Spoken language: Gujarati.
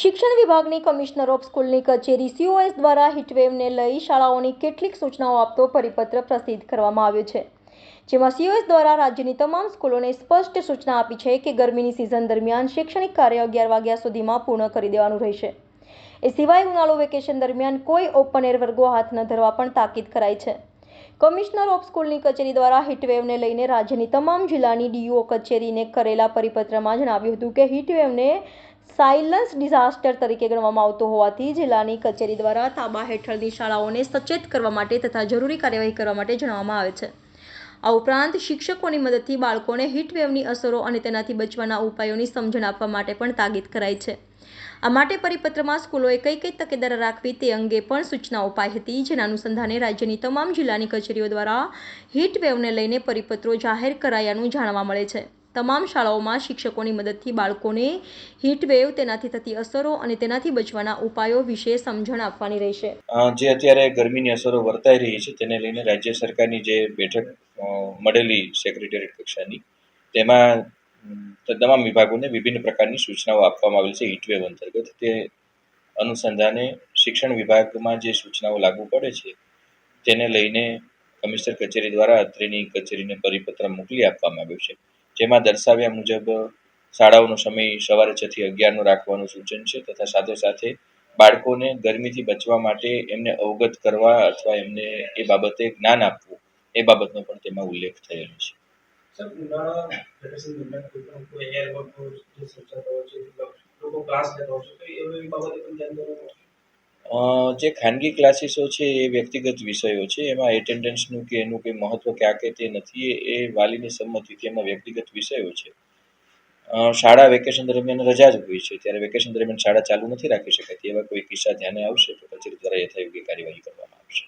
શિક્ષણ વિભાગની કમિશનર ઓફ સ્કૂલની કચેરી COS દ્વારા હીટવેવને લઈ શાળાઓની કેટલીક સૂચનાઓ આપતો પરિપત્ર પ્રસિદ્ધ કરવામાં આવ્યો છે, જેમાં COS દ્વારા રાજ્યની તમામ સ્કૂલોને સ્પષ્ટ સૂચના આપી છે કે ગરમીની સિઝન દરમિયાન શૈક્ષણિક કાર્ય 11 વાગ્યા સુધીમાં પૂર્ણ કરી દેવાનું રહેશે. એ સિવાય ઉનાળુ વેકેશન દરમિયાન કોઈ ઓપન એર વર્ગો હાથ ન ધરવા પણ તાકીદ કરાઈ છે. કમિશનર ઓફ સ્કૂલની કચેરી દ્વારા હીટવેવને લઈને રાજ્યની તમામ જિલ્લાની DO કચેરીને કરેલા પરિપત્રમાં જણાવ્યું હતું કે હીટવેવને સાયલન્સ ડિઝાસ્ટર તરીકે ગણવામાં આવતો હોવાથી જિલ્લાની કચેરી દ્વારા તાબા હેઠળની શાળાઓને સચેત કરવા માટે તથા જરૂરી કાર્યવાહી કરવા માટે જણાવવામાં આવે છે. આ ઉપરાંત શિક્ષકોની મદદથી બાળકોને હીટવેવની અસરો અને તેનાથી બચવાના ઉપાયોની સમજણ આપવા માટે પણ તાકીદ કરાઈ છે. આ માટે પરિપત્રમાં સ્કૂલોએ કઈ કઈ તકેદારી રાખવી તે અંગે પણ સૂચનાઓ અપાઈ હતી, જેના અનુસંધાને રાજ્યની તમામ જિલ્લાની કચેરીઓ દ્વારા હીટવેવને લઈને પરિપત્રો જાહેર કરાયાનું જાણવા મળે છે. તમામ શાળાઓમાં શિક્ષકોની મદદથી બાળકોને હીટવેવ, તેનાથી થતી અસરો અને તેનાથી બચવાના ઉપાયો વિશે સમજણ આપવાની રહેશે. જે અત્યારે ગરમીની અસરો વર્તાઈ રહી છે તેને લઈને રાજ્ય સરકારની જે બેઠક મળેલી સેક્રેટરીએટ કક્ષાની, તેમાં તમામ વિભાગોને વિભિન્ન પ્રકારની સૂચનાઓ આપવામાં આવેલ છે હીટવેવ અંતર્ગત. તે અનુસંધાને શિક્ષણ વિભાગમાં જે સૂચનાઓ લાગુ પડે છે તેને લઈને કમિશનર કચેરી દ્વારા અત્રેની કચેરીને પરિપત્ર મોકલી આપવામાં આવ્યો છે, જેમાં દર્શાવ્યા મુજબ શાળાઓનો સમય સવારે 6 થી 11નો રાખવાનું સૂચન છે તથા સાથે સાથે બાળકોને ગરમીથી બચવા માટે એમને અવગત કરવા અથવા એમને એ બાબતે જ્ઞાન આપવું એ બાબતનો પણ તેમાં ઉલ્લેખ થયેલો છે. જે ખાનગી ક્લાસીસો છે એ વ્યક્તિગત વિષયો છે, એમાં એટેન્ડન્સનું કે એનું કંઈ મહત્વ ક્યાં કે તે નથી, એ વાલીની સંમતિથી એમાં વ્યક્તિગત વિષયો છે. શાળા વેકેશન દરમિયાન રજા જ હોય છે, ત્યારે વેકેશન દરમિયાન શાળા ચાલુ નથી રાખી શકાતી. એવા કોઈ કિસ્સા ધ્યાને આવશે તો કચેરી દ્વારા યથાયોગ્ય કાર્યવાહી કરવામાં આવશે.